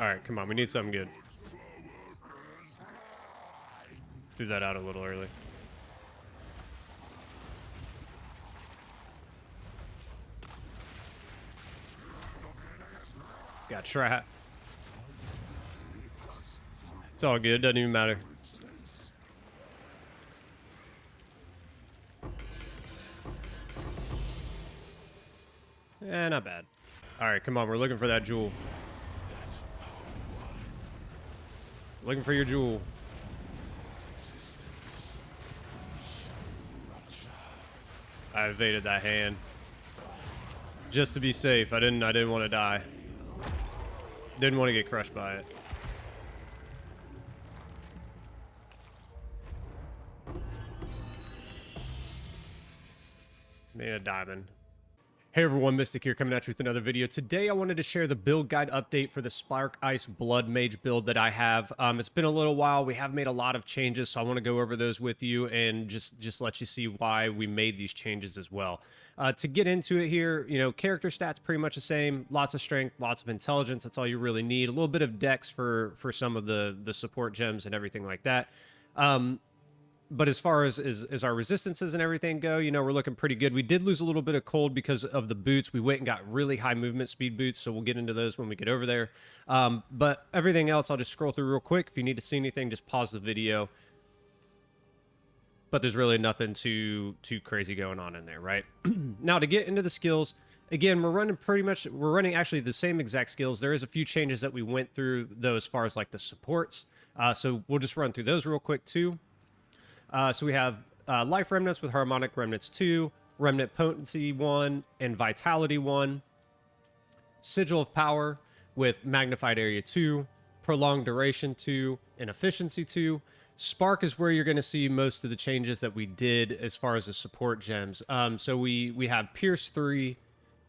Alright, come on. We need something good. Threw that out a little early. Got trapped. It's all good. Doesn't even matter. Eh, not bad. Alright, come on. We're looking for that jewel. Looking for your jewel. I evaded that hand. Just to be safe. I didn't want to die. Didn't want to get crushed by it. Made a diamond. Hey everyone, Mystic here, coming at you with another video. Today I wanted to share the build guide update for the Spark Ice Blood Mage build that I have. It's been a little while. We have made a lot of changes, so I want to go over those with you and just let you see why we made these changes as well. To get into it here, you know, character stats pretty much the same. Lots of strength, lots of intelligence. That's all you really need. A little bit of dex for some of the support gems and everything like that. But as far as our resistances and everything go, you know, we're looking pretty good. We did lose a little bit of cold because of the boots. We went and got really high movement speed boots, so we'll get into those when we get over there. But everything else, I'll just scroll through real quick. If you need to see anything, just pause the video. But there's really nothing too crazy going on in there, right? Now, to get into the skills, again, we're running actually the same exact skills. There is a few changes that we went through, though, as far as like the supports. So we'll just run through those real quick, too. So we have Life Remnants with Harmonic Remnants 2, Remnant Potency 1, and Vitality 1. Sigil of Power with Magnified Area 2, Prolonged Duration 2, and Efficiency 2. Spark is where you're going to see most of the changes that we did as far as the support gems. So we have Pierce 3,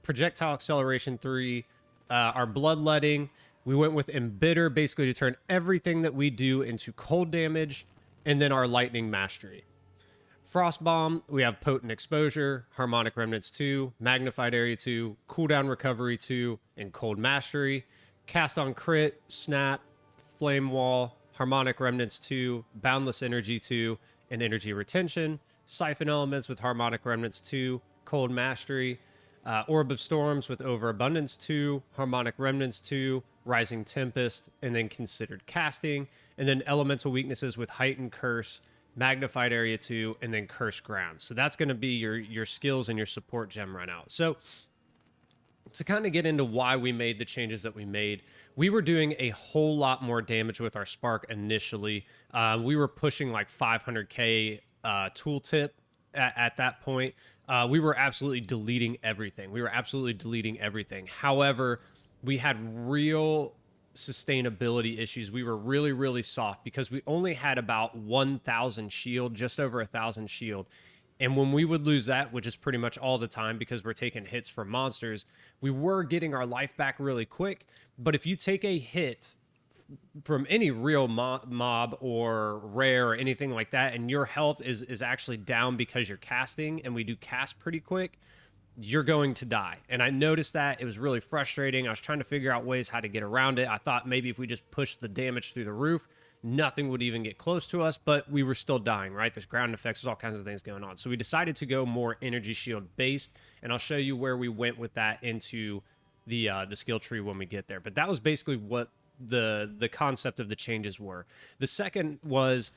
Projectile Acceleration 3, our Bloodletting. We went with Embitter basically to turn everything that we do into cold damage. And then our Lightning Mastery. Frostbomb, we have Potent Exposure, Harmonic Remnants 2, Magnified Area 2, Cooldown Recovery 2, and Cold Mastery. Cast on Crit, Snap, Flame Wall, Harmonic Remnants 2, Boundless Energy 2, and Energy Retention. Siphon Elements with Harmonic Remnants 2, Cold Mastery. Orb of Storms with Overabundance 2, Harmonic Remnants 2, Rising Tempest, and then Considered Casting. And then Elemental Weaknesses with Heightened Curse, Magnified Area 2, and then Cursed Ground. So that's going to be your skills and your support gem run out. So to kind of get into why we made the changes that we made, we were doing a whole lot more damage with our Spark initially. We were pushing like 500k tooltip at that point. We were absolutely deleting everything. However, we had real sustainability issues. We were really soft because we only had about 1,000 shield, just over 1,000 shield. And when we would lose that, which is pretty much all the time because we're taking hits from monsters, we were getting our life back really quick. But if you take a hit from any real mob or rare or anything like that, and your health is actually down because you're casting, and we do cast pretty quick, you're going to die. And I noticed that. It was really frustrating. I was trying to figure out ways how to get around it. I thought maybe if we just pushed the damage through the roof, nothing would even get close to us, but we were still dying, right? There's ground effects, there's all kinds of things going on. So we decided to go more energy shield based, and I'll show you where we went with that into the skill tree when we get there. But that was basically what the concept of the changes were. The second was,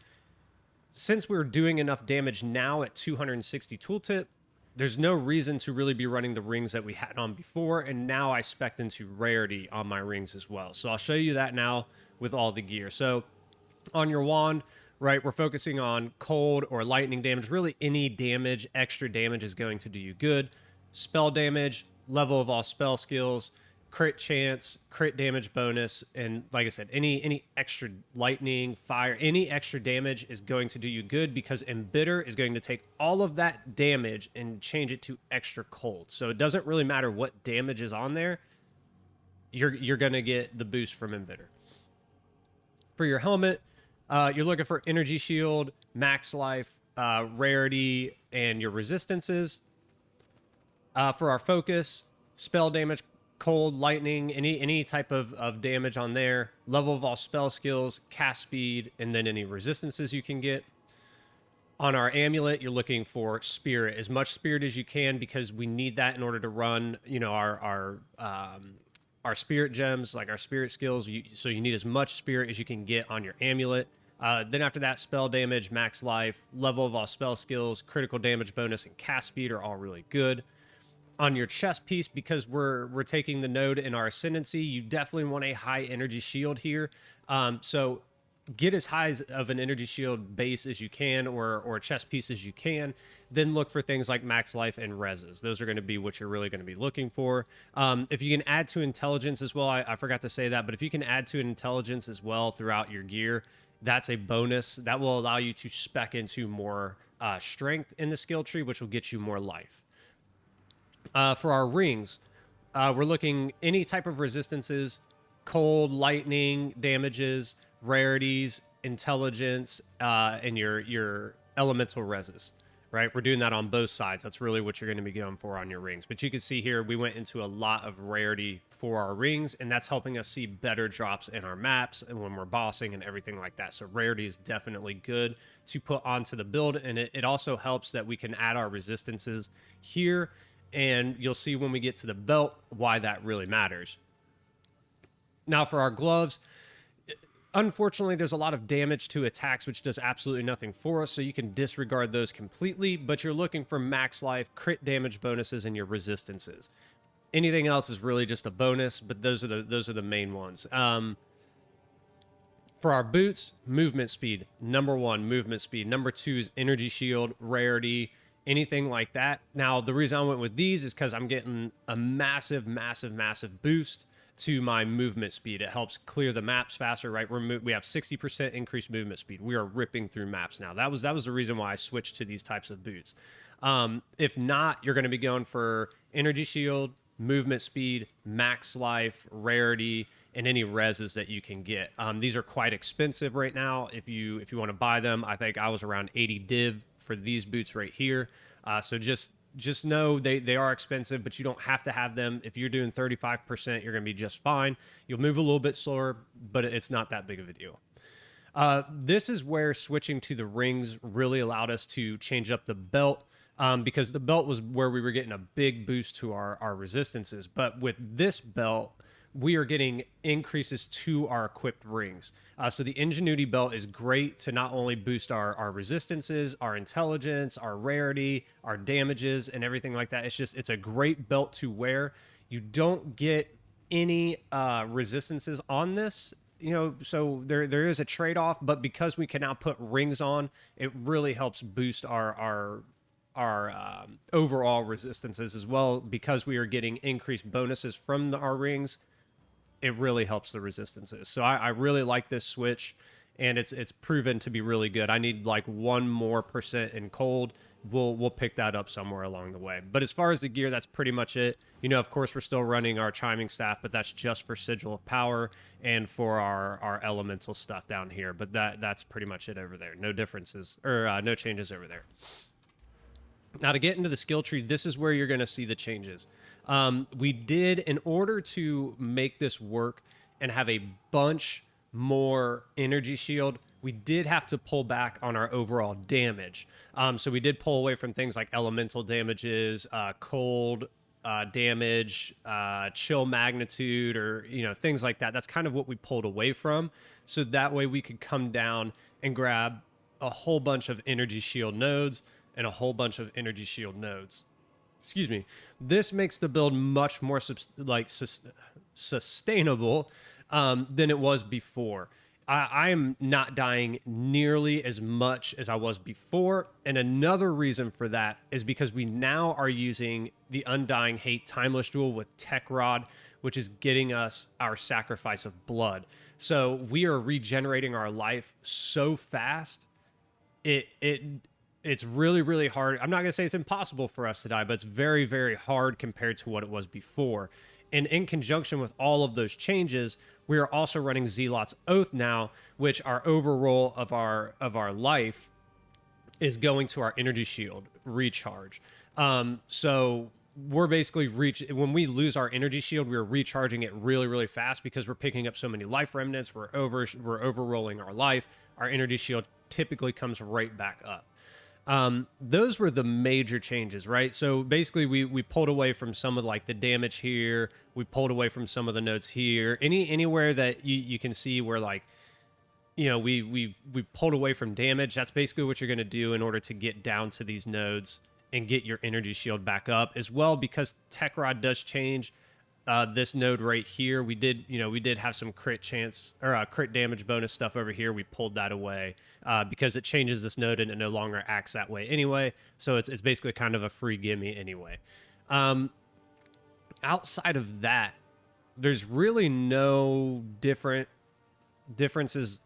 since we're doing enough damage now at 260 tooltip, there's no reason to really be running the rings that we had on before, and now I spec'd into rarity on my rings as well. So I'll show you that now with all the gear. So on your wand, right, we're focusing on cold or lightning damage. Really any damage, extra damage is going to do you good. Spell damage, level of all spell skills, crit chance, crit damage bonus, and like I said, any extra lightning, fire, any extra damage is going to do you good because Embitter is going to take all of that damage and change it to extra cold. So it doesn't really matter what damage is on there, you're going to get the boost from Embitter. For your helmet, you're looking for energy shield, max life, rarity, and your resistances. For our focus, spell damage, cold, lightning, any type of damage on there, level of all spell skills, cast speed, and then any resistances you can get. On our amulet, you're looking for spirit, as much spirit as you can, because we need that in order to run, our spirit gems, like our spirit skills. So you need as much spirit as you can get on your amulet. Then after that, spell damage, max life, level of all spell skills, critical damage bonus, and cast speed are all really good. On your chest piece, because we're taking the node in our ascendancy, you definitely want a high energy shield here. So get as high of an energy shield base as you can, or a chest piece as you can. Then look for things like max life and reses. Those are going to be what you're really going to be looking for. If you can add to intelligence as well, I forgot to say that, but if you can add to an intelligence as well throughout your gear, that's a bonus that will allow you to spec into more strength in the skill tree, which will get you more life. For our rings, we're looking any type of resistances, cold, lightning damages, rarities, intelligence, and your elemental reses, right? We're doing that on both sides. That's really what you're going to be going for on your rings. But you can see here, we went into a lot of rarity for our rings, and that's helping us see better drops in our maps and when we're bossing and everything like that. So rarity is definitely good to put onto the build, and it also helps that we can add our resistances here, and you'll see when we get to the belt why that really matters. Now for our gloves, unfortunately, there's a lot of damage to attacks, which does absolutely nothing for us, so you can disregard those completely, but you're looking for max life, crit damage bonuses, and your resistances. Anything else is really just a bonus, but those are the main ones. For our boots, movement speed. Number 1, movement speed. Number 2 is energy shield, rarity, anything like that. Now, the reason I went with these is because I'm getting a massive boost to my movement speed. It helps clear the maps faster, right? We have 60% increased movement speed. We are ripping through maps now. That was the reason why I switched to these types of boots. If not, you're going to be going for energy shield, movement speed, max life, rarity, and any reses that you can get. These are quite expensive right now. If you want to buy them, I think I was around 80 div for these boots right here. So just know they are expensive, but you don't have to have them. If you're doing 35%, you're going to be just fine. You'll move a little bit slower, but it's not that big of a deal. This is where switching to the rings really allowed us to change up the belt, because the belt was where we were getting a big boost to our resistances. But with this belt, we are getting increases to our equipped rings. So the Ingenuity belt is great to not only boost our resistances, our intelligence, our rarity, our damages, and everything like that. It's a great belt to wear. You don't get any resistances on this, so there is a trade-off, but because we can now put rings on, it really helps boost our overall resistances as well. Because we are getting increased bonuses from our rings, it really helps the resistances. So I really like this switch, and it's proven to be really good. I need like 1% more in cold. We'll pick that up somewhere along the way. But as far as the gear, that's pretty much it. Of course, we're still running our chiming staff, but that's just for Sigil of Power and for our elemental stuff down here. But that's pretty much it over there. No differences, or no changes over there. Now, to get into the skill tree, this is where you're going to see the changes. We did, in order to make this work and have a bunch more energy shield, we did have to pull back on our overall damage. So we did pull away from things like elemental damages, cold damage, chill magnitude, or things like that. That's kind of what we pulled away from. So that way we could come down and grab a whole bunch of energy shield nodes and a whole bunch of energy shield nodes. Excuse me. This makes the build much more sustainable than it was before. I am not dying nearly as much as I was before. And another reason for that is because we now are using the Undying Hate Timeless Jewel with Tech Rod, which is getting us our sacrifice of blood. So we are regenerating our life so fast. It's really, really hard. I'm not going to say it's impossible for us to die, but it's very, very hard compared to what it was before. And in conjunction with all of those changes, we are also running Zealot's Oath now, which our overroll of our life is going to our energy shield recharge. So we're basically when we lose our energy shield, we're recharging it really, really fast because we're picking up so many life remnants. We're over rolling our life. Our energy shield typically comes right back up. Those were the major changes, right? So basically we pulled away from some of like the damage here. We pulled away from some of the nodes here. Anywhere that you can see where like, you know, we pulled away from damage. That's basically what you're going to do in order to get down to these nodes and get your energy shield back up as well, because Tech Rod does change this node right here. We did have some crit chance or crit damage bonus stuff over here. We pulled that away because it changes this node and it no longer acts that way anyway. So it's basically kind of a free gimme anyway. Outside of that, there's really no differences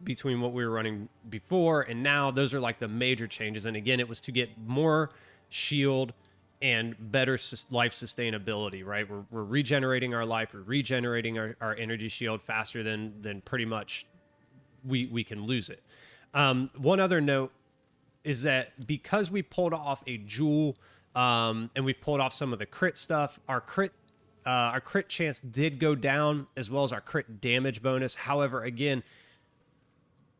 between what we were running before and now. Those are like the major changes. And again, it was to get more shield and better life sustainability, right? We're regenerating our life, we're regenerating our energy shield faster than pretty much we can lose it. One other note is that because we pulled off a jewel and we pulled off some of the crit stuff, our crit chance did go down, as well as our crit damage bonus. However, again,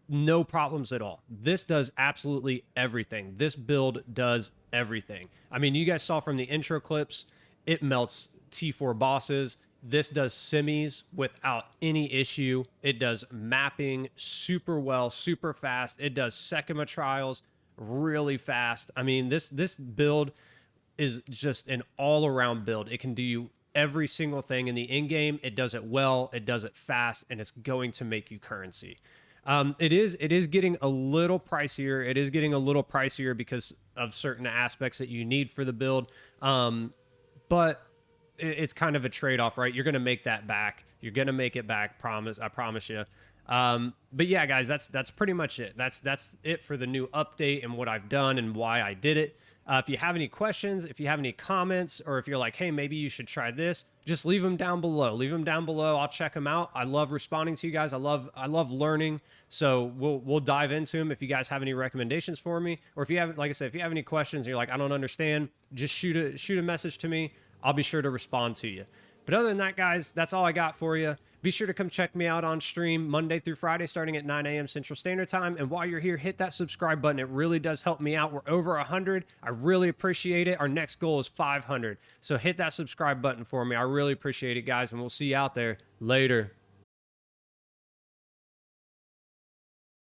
no problems at all. This does absolutely everything. This build does everything. I mean, you guys saw from the intro clips, it melts T4 bosses. This does semis without any issue. It does mapping super well, super fast. It does Sekima trials really fast. I mean, this build is just an all-around build. It can do every single thing in the in-game. It does it well, it does it fast, and it's going to make you currency. It is getting a little pricier. It is getting a little pricier because of certain aspects that you need for the build. But it's kind of a trade-off, right? You're going to make that back. You're going to make it back. I promise you. But yeah, guys, that's pretty much it. That's it for the new update and what I've done and why I did it. If you have any questions, if you have any comments, or if you're like, hey, maybe you should try this, just leave them down below. Leave them down below. I'll check them out. I love responding to you guys. I love learning. So we'll dive into them. If you guys have any recommendations for me, or if you have, like I said, if you have any questions and you're like, I don't understand, just shoot a message to me. I'll be sure to respond to you. But other than that, guys, that's all I got for you. Be sure to come check me out on stream Monday through Friday starting at 9 a.m. Central Standard Time. And while you're here, hit that subscribe button. It really does help me out. We're over 100. I really appreciate it. Our next goal is 500. So hit that subscribe button for me. I really appreciate it, guys. And we'll see you out there later.